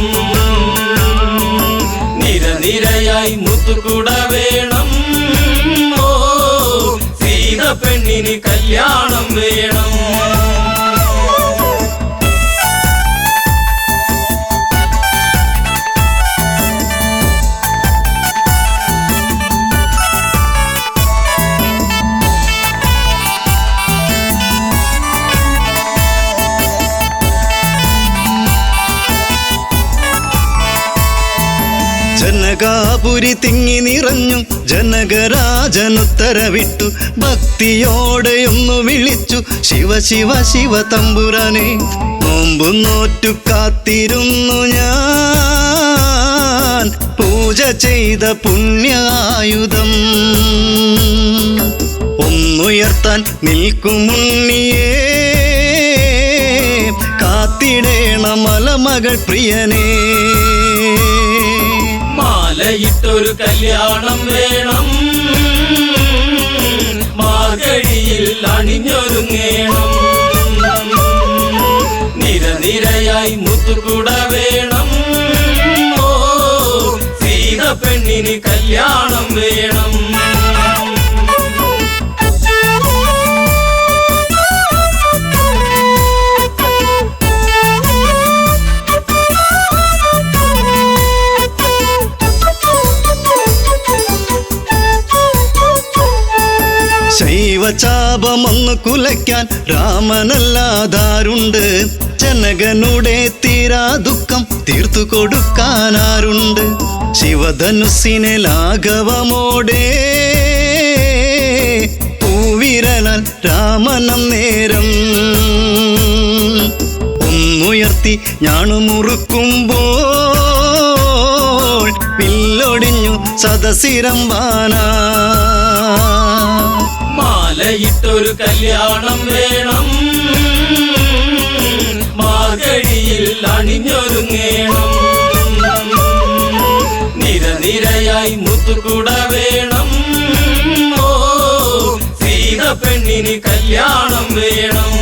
നിരനിരയായി മുത്തുകൂട വേണം ഓ സീത പെണ്ണിന് കല്യാണം വേണം ജനകാപുരി തിങ്ങി നിറഞ്ഞു ജനകരാജനുത്തരവിട്ടു ഭക്തിയോടെയൊന്നു വിളിച്ചു ശിവ ശിവ ശിവ തമ്പുരാനെ നോമ്പു നോറ്റു കാത്തിരുന്നു ഞാൻ പൂജ ചെയ്ത പുണ്യായുധം ഒന്നുയർത്താൻ നിൽക്കുമുണ്ണിയേ കാത്തിടേണ മലമകൾ പ്രിയനേ മാലയിട്ടൊരു കല്യാണം വേണം മാർഗഴിയിൽ അണിഞ്ഞൊരുങ്ങേണം നിരനിരയായി മുത്തുകൂട വേണം ഓ സീത പെണ്ണിന് കല്യാണം വേണം ശൈവചാപമൊന്നു കുലയ്ക്കാൻ രാമനല്ലാതാരുണ്ട് ജനകനുടെ തീരാ ദുഃഖം തീർത്തു കൊടുക്കാനാരുണ്ട് ശിവധനുസിനെ ലാഘവമോടെ പൂവിരലാൽ രാമനം നേരം ഒന്നുയർത്തി ഞാണുമുറുക്കുമ്പോൾ പില്ലൊടിഞ്ഞു സദസിരമ്പാനാ മാലയിട്ടൊരു കല്യാണം വേണം മാർഗഴിയിൽ അണിഞ്ഞൊരുങ്ങേണം നിരനിരയായി മുത്തുകൂട വേണം ഓ സീത പെണ്ണിന് കല്യാണം വേണം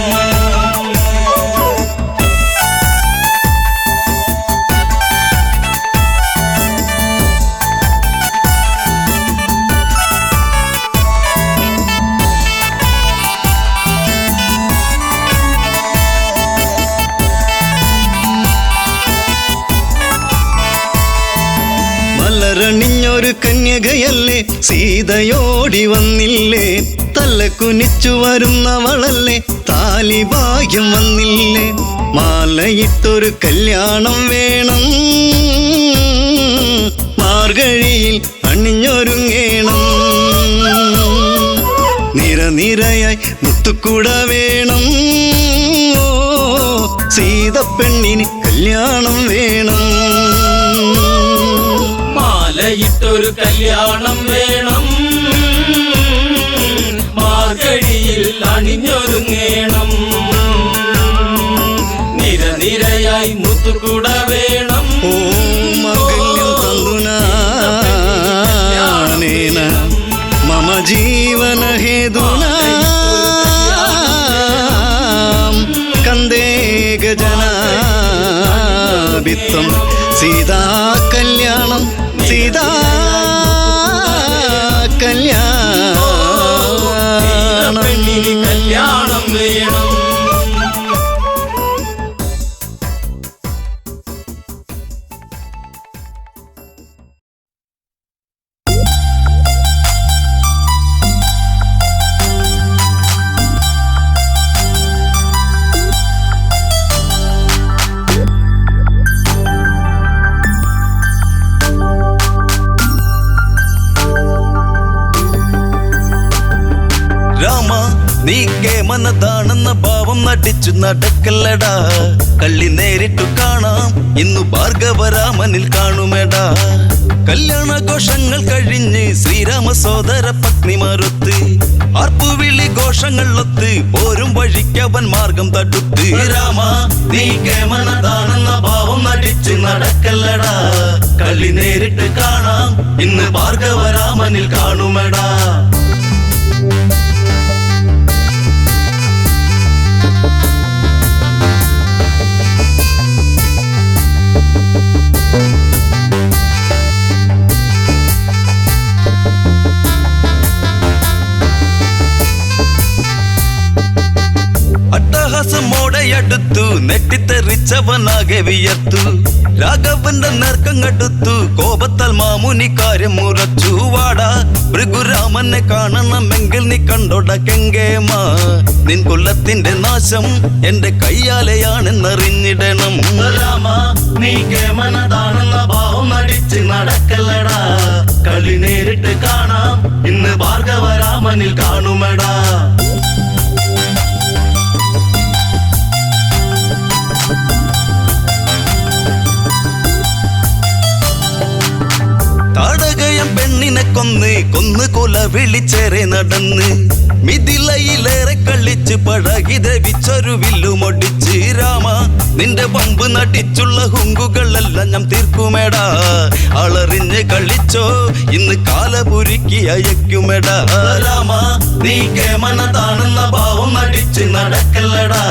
മലരണിഞ്ഞൊരു കന്യകയല്ലേ സീതയോടി വന്നില്ലേ തല കുനിച്ചു വരുന്നവളല്ലേ താലിഭാഗ്യം വന്നില്ലേ മാലയിട്ടൊരു കല്യാണം വേണം മാർഗഴിയിൽ അണിഞ്ഞൊരുങ്ങേണം നിരനിരയായി മുത്തുകൂട വേണം ഓ സീത പെണ്ണിന് കല്യാണം വേണം മാലയിട്ടൊരു കല്യാണം വേണം മാർഗഴിയിൽ അണിഞ്ഞൊരുങ്ങേണം നിരനിരയായി മുത്തുകൂട വേണം ഓ മംഗല്യം തന്തുനാനേന മമ ജീവന ഹേതുനാ കന്ദേ ഗജനാഭിത്വം സീതാ കല്യാണം സീതാ കല്യാണം പെണ്ണിന് കല്യാണം വേണം നീ കേമനതാണെന്ന ഭാവം നടിച്ചു നടക്കല്ലടാ. കള്ളി നേരിട്ടു കാണാം ഇന്നു ഭാർഗവരാമനിൽ കാണുമെടാ. കല്യാണഘോഷങ്ങൾ കഴിഞ്ഞ് ശ്രീരാമ സോദര പത്നിമാരൊത്ത് ആർപ്പുവിളി ഘോഷങ്ങളൊത്ത് പോരും വഴിക്കവൻ മാർഗം തടുത്ത്. രാമ നീ കേമനതാണെന്ന ഭാവം നടിച്ചു നടക്കല്ലടാ. കള്ളി നേരിട്ട് കാണാം ഇന്ന് ഭാർഗവരാമനിൽ കാണുമെടാ. അട്ടഹാസമോടെയടുത്തു നെട്ടിത്തെറിച്ചവനാകെ വിയർത്തു. രാഘവന്റെ നേർക്കങ്ങടുത്തു കോപത്താൽ മാമുനി കാര്യം മുറച്ചു. വാടാ ഭൃഗുരാമനെ കാണണമെങ്കിൽ നീ കണ്ടോട കെങ്കേമ. നിൻ കുലത്തിന്റെ നാശം എന്റെ കയ്യാലെയാണെന്നറിഞ്ഞിടണം. രാമ നീ കേമനതാണെന്ന ഭാവം നടിച്ച് നടക്കല്ലടാ. കളി നേരിട്ട് കാണാം ഇന്ന് ഭാർഗവരാമനിൽ കാണുമെടാ. താടകയം പെണ്ണിനെ കൊന്ന് കൊല വിളിച്ചേറെ നടന്ന് മിഥിലയിലേറെ കളിച്ച് പഴകി ദ്രവിച്ചൊരു വില്ലുമൊടിച്ച്. രാമ നിന്റെ പമ്പ് നടിച്ചുള്ള ഹുങ്കുകളെല്ലാം ഞാൻ തീർക്കുമേടാ. അളറിഞ്ഞ് കളിച്ചോ ഇന്ന് കാലപുരുക്കി അയക്കുമെടാ. രാമ നീ കേമനതാണെന്ന ഭാവം നടിച്ച് നടക്കല്ലടാ.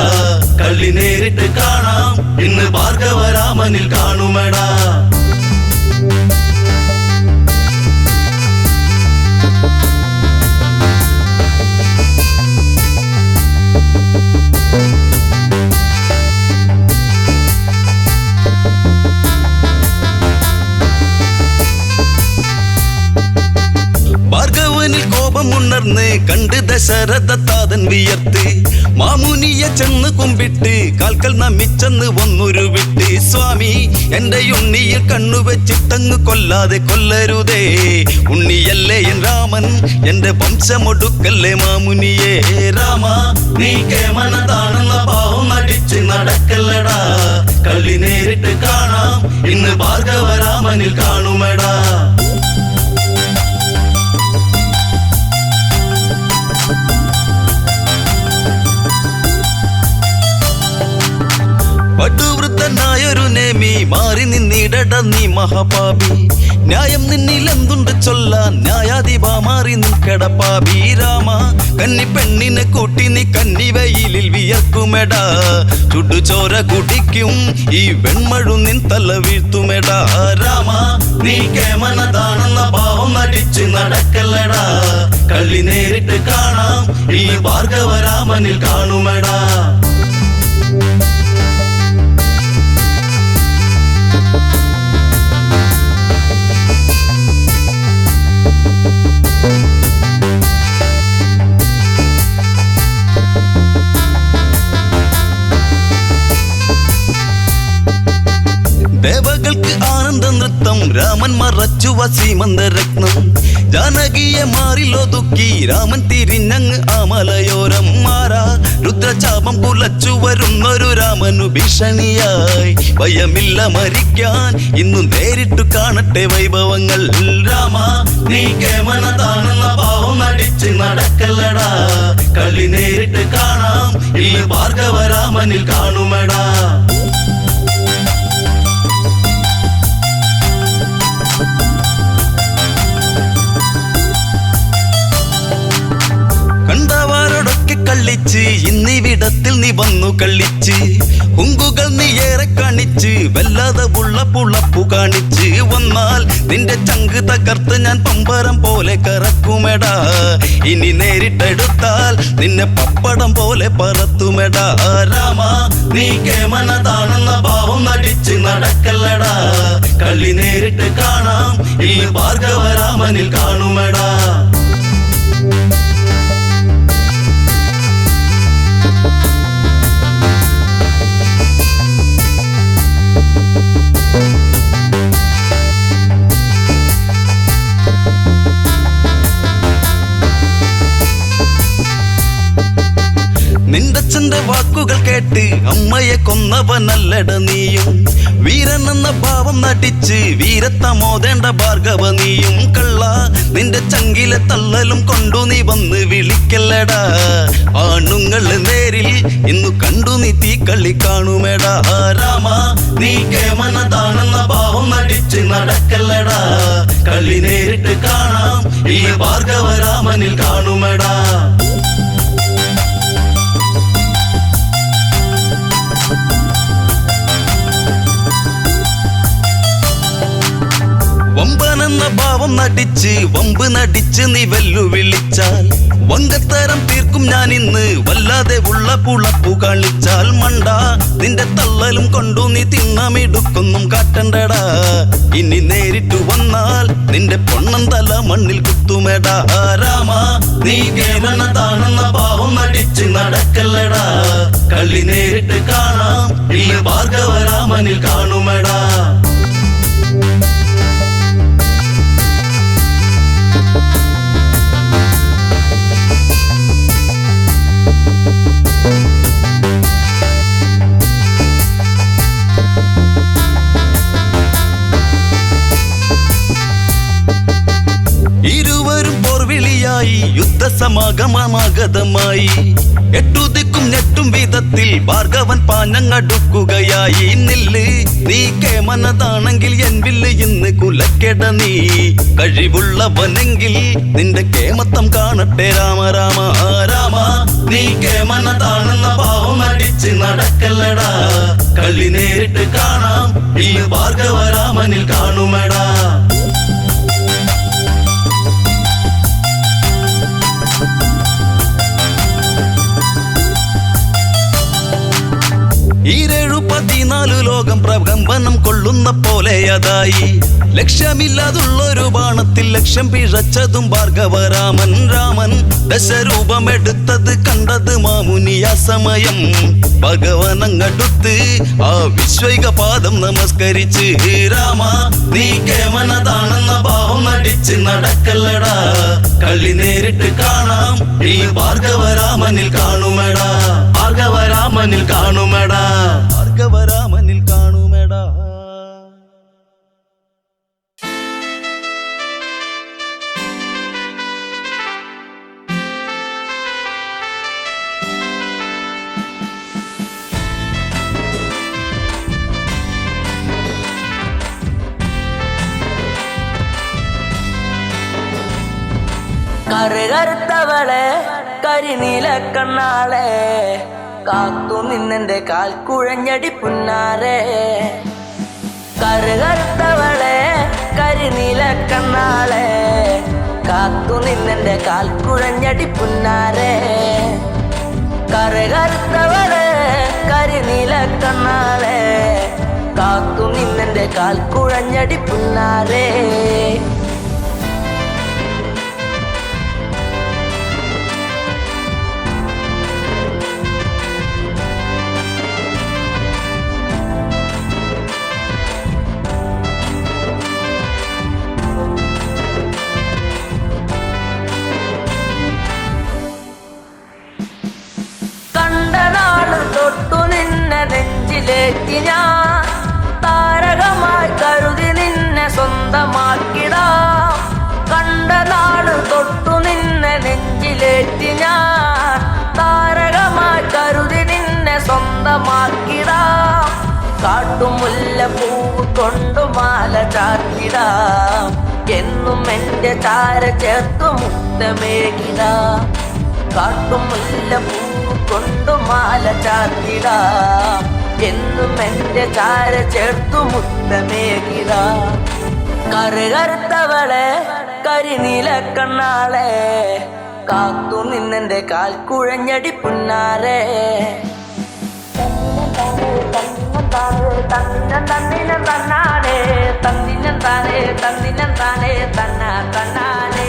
കളി നേരിട്ട് കാണാം ഇന്ന് ഭാർഗവരാമനിൽ കാണുമെടാ. ഭാർഗവനിൽ കോപമുണർന്ന് കണ്ട് ദശരഥ താതൻ വിയർത്ത് മാമുനിയെ ചെന്ന് കുമ്പിട്ട് കാൽക്കൽ നമിച്ചെന്ന് ഒന്നൊരു വിട്ട്. സ്വാമി എന്റെ ഉണ്ണിയിൽ കണ്ണുവെച്ചിട്ടങ്ങ് കൊല്ലാതെ കൊല്ലരുതേ. ഉണ്ണിയല്ലേ എൻ രാമൻ എന്റെ വംശമൊടുക്കല്ലേ മാമുനിയെ. രാമ നീ കേമനതാണെന്ന ഭാവം നടിച്ച് നടക്കല്ലടാ. കളി നേരിട്ട് കാണാം ഇന്ന് ഭാർഗവരാമനിൽ കാണുമെടാ. പടുവൃത്തനായൊരു നേമി മാറി നിന്നിടട നീ മഹാപാപി. ന്യായം നിന്നിലെന്തുണ്ട് ചൊല്ലാൻ ന്യായാധിപ മാറി നിൽക്കടപ്പാപി. രാമ കന്നി പെണ്ണിനെ കൂട്ടി നീ കന്നിവയിലിൽ വിയർക്കുമെടാ. ചുടുചോര കുടിക്കും ഈ വെൺമഴു നിൻ തല വീഴ്ത്തുമെടാ. രാമ നീ കേമനതാണെന്ന ഭാവം നടിച്ച് നടക്കല്ലടാ. കളി നേരിട്ട് കാണാം ഈ ഭാർഗവരാമനിൽ കാണുമെടാ. ദേവകൾക്ക് ആനന്ദ നൃത്തം രാമൻ മറച്ചു വസീമന്തരത്നം. ജാനകിയെ മാറിലൊതുക്കി രാമൻ തിരിഞ്ഞങ്ങ് ആമലയോരം. മാറാ രുദ്രചാപം കുലച്ചു വരുന്നൊരു രാമനു ഭീഷണിയായി. ഭയമില്ല മരിക്കാൻ ഇന്നു നേരിട്ടു കാണട്ടെ വൈഭവങ്ങൾ. രാമ നീ കേമനതാണെന്ന ഭാവം നടിച്ച് നടക്കല്ലടാ. കളി നേരിട്ട് കാണാം ഈ ഭാർഗവരാമനിൽ കാണുമെടാ. കണ്ടവാരോടൊക്കെ കളിച്ച് ഇന്നിവിടത്തിൽ നീ വന്നു കളിച്ച്. ഹുങ്കുകൾ നീ ഏറെ കാണിച്ച് വല്ലാതെ പുളപ്പു കാണിച്ച്. വന്നാൽ നിന്റെ ചങ്ക് തകർത്ത് ഞാൻ പമ്പരം പോലെ കറക്കുമെടാ. ഇനി നേരിട്ടെടുത്താൽ നിന്നെ പപ്പടം പോലെ പറത്തുമെടാ. രാമ നീ കേമനതാണെന്ന ഭാവം നടിച്ച് നടക്കല്ലടാ. കളി നേരിട്ട് കാണാം ഈ ഭാർഗവരാമനിൽ കാണുമെടാ. അച്ഛന്റെ വാക്കുകൾ കേട്ട് അമ്മയെ കൊന്നവനല്ലട നീയും. വീരനെന്ന ഭാവം നടിച്ച് വീരത്തമോദേണ്ട ഭാർഗവ നീയും. കള്ള നിന്റെ ചങ്കിലെ തള്ളലും കൊണ്ടു നീ വന്ന് വിളിക്കല്ലടാ. ആണുങ്ങള് നേരിൽ ഇന്നു കണ്ടു നീ തീക്കളി കാണുമേടാ. രാമ നീ കേമനതാണെന്ന ഭാവം നടിച്ച് നടക്കല്ലടാ. കളി നേരിട്ട് കാണാം ഈ ഭാർഗവ രാമനിൽ കാണുമേടാ. വമ്പനെന്ന ഭാവം നടിച്ച് വമ്പ് നടിച്ച് നീ വെല്ലുവിളിച്ചാൽ വങ്കത്തരം തീർക്കും ഞാൻ ഇന്ന്. വല്ലാതെ ഉള്ള പുളപ്പു കളിച്ചാൽ മണ്ട നിന്റെ തള്ളലും കൊണ്ടു നീ തിന്നമിടുക്കൊന്നും കാട്ടണ്ടടാ. ഇനി നേരിട്ടു വന്നാൽ നിന്റെ പൊണ്ണൻ തല മണ്ണിൽ കുത്തുമേടാ. രാമ നീ കേവലതാണെന്ന ഭാവം നടിച്ച് നടക്കല്ലടാ. കളി നേരിട്ട് കാണാം ഈ ഭാർഗവ രാമനിൽ കാണുമേടാ. ഇരുവരും പോർവിളിയായി യുദ്ധസമാഗമമാഗതമായി. എട്ടുദിക്കും ഞെട്ടും വിധത്തിൽ ഭാർഗവൻ പാഞ്ഞങ്ങടുക്കുകയായി. നില്ല് നീ കേമനതാണെങ്കിൽ എൻ വില്ല് ഇന്ന് കുലക്കെട നീ. കഴിവുള്ളവനെങ്കിൽ നിന്റെ കേമത്തം കാണട്ടെ രാമ രാമ. രാമ നീ കേമനതാണെന്ന ഭാവം അടിച്ച് നടക്കല്ലടാ. കളി നേരിട്ട് കാണാം ഈ ഭാർഗവ രാമനിൽ കാണുമേടാ. ഈരേഴു 14 ലോകം പ്രകമ്പനം കൊള്ളുന്ന പോലെ അതായി. ലക്ഷ്യമില്ലാതുള്ളൊരു ബാണത്തിൽ ലക്ഷ്യം പിഴച്ചതും ഭാർഗവരാമൻ. രാമൻ ദശരൂപമെടുത്തത് കണ്ടത് മാമുനിയ സമയം. ഭഗവനങ്ങടുത്ത് ആ വിശ്വൈക പാദം നമസ്കരിച്ച് രാമ നീ കേമനതാണെന്ന ഭാവം നടിച്ച് നടക്കല്ലടാ. കളി നേരിട്ട് കാണാം ഈ ഭാർഗവരാമനിൽ കാണുമേടാ. ഭാർഗവരാമനിൽ കാണുമേടാ. ഭാർഗവരാമനിൽ കാണുമേടാ. കറുകറുത്തവളെ കരിനീല കണ്ണാളെ കാത്തു നിന്നെന്റെ കാൽ കുഴഞ്ഞടി പുന്നാരെ. കറുകറുത്തവളെ കരിനീല കണ്ണാളെ കാത്തു നിന്നെന്റെ കാൽ കുഴഞ്ഞടി പുന്നാരെ. കറുകറുത്തവളെ കരിനീല കണ്ണാളെ കാത്തു നിന്നെന്റെ കാൽ കുഴഞ്ഞടി പുന്നാരെ. തൊട്ടു നിന്നെ നെഞ്ചിലേറ്റി ഞാൻ താരകമായി കരുതി നിന്നെ സ്വന്തമാക്കിടാം. കണ്ട നാട് തൊട്ടു നിന്നെ നെഞ്ചിലേറ്റി ഞാൻ താരകമായി കരുതി നിന്നെ സ്വന്തമാക്കിടാം. കാട്ടുമുല്ല പൂവ് കൊണ്ടു മാല ചാർത്തിടാം. എന്നും എന്റെ ചാര ചേർത്തു മുത്തമേകിടാം. കാട്ടുമുല്ല പൂവ് കൊണ്ടു മാല ചാർത്തിടാം. എന്നും എന്റെ ചാര ചേർത്തു മുത്തമേകിടാം. കറുകറുത്തവളെ കരിനീല കണ്ണാളെ കാത്തു നിന്നെന്റെ കാൽ കുഴഞ്ഞടി പുന്നാരെ. തന്നിനം തന്നാനേ തന്നിനം താനേ തന്നിനം താനേ തന്ന തന്നാനേ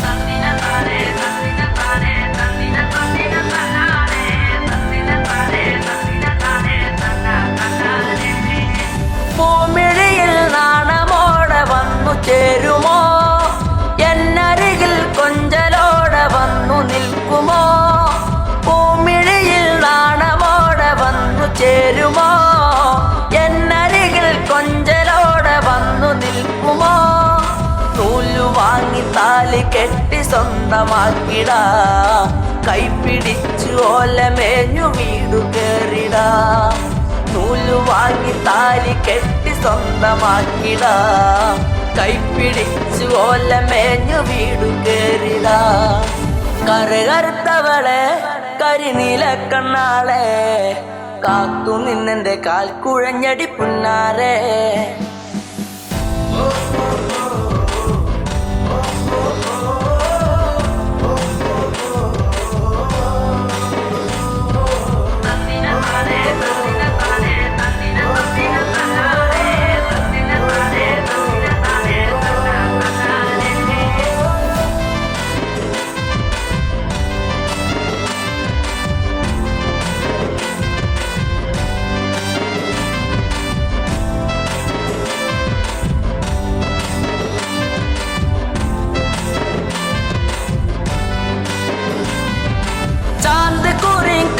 തന്നിനം താനേ തന്നിനം താനേ തന്നിനം തന്നിനം തന്നാനേ തന്നിനം താനേ തന്നിനം താനേ തന്ന തന്നാനേ. പൂമിഴിയിൽ നാണമോടെ വന്നു ചേരുമോ? എന്നരികിൽ കൊഞ്ചലോടെ വന്നു നിൽക്കുമോ? പൂമിഴിയിൽ കെട്ടി സ്വന്തമാക്കിടാ കൈപ്പിടിച്ചു ഓലമേഞ്ഞു വീടു കേറിടാ നൂല് വാങ്ങി താലി കെട്ടി സ്വന്തമാക്കിടാ കൈപ്പിടിച്ചു ഓലമേഞ്ഞു വീടു കേറിടാ കറുകറുത്തവളെ കരിനീല കണ്ണാളെ കാത്തു നിന്നെന്റെ കാൽ കുഴഞ്ഞടി പുന്നാരെ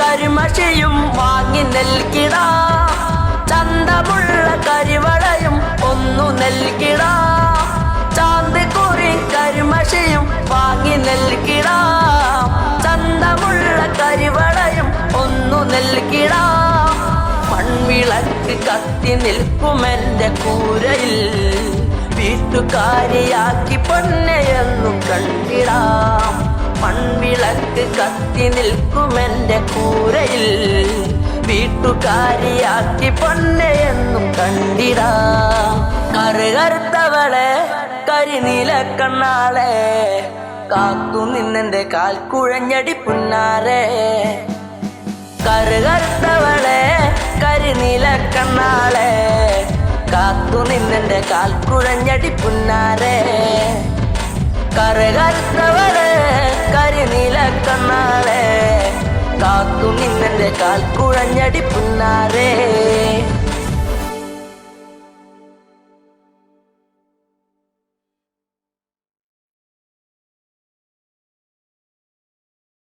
കരിമഷിയും വാങ്ങി നൽകിടാ ചന്തമുള്ള കരിവളയും ഒന്നു നൽകിടാ ചാന്ത് കുറി കരിമഷിയും വാങ്ങി നൽകിടാ ചന്തമുള്ള കരിവളയും ഒന്നു നൽകിടാ മൺവിളക്ക് കത്തി നിൽക്കുമെന്റെ കൂരയിൽ വീട്ടുകാരിയാക്കി പൊന്നെയെന്നു കണ്ടിടാം മൺവിളക്ക് കത്തി നിൽക്കുമെന്റെ കൂരയിൽ വീട്ടുകാരിയാക്കി പൊന്നെയെന്നും കണ്ടിടാ കറുകറുത്തവളെ കരിനീല കണ്ണാളെ കാത്തു നിന്നെന്റെ കാൽ കുഴഞ്ഞടി പുന്നാരെ കറുകറുത്തവളെ കരിനീല കണ്ണാളെ കാത്തു നിന്നെന്റെ കാൽ കുഴഞ്ഞടി പുന്നാരെ കറുകറുത്തവളെ കരിനീല കണ്ണാളെ കാത്തു നിന്നെന്റെ കാൽ കുഴഞ്ഞടി പുന്നാരെ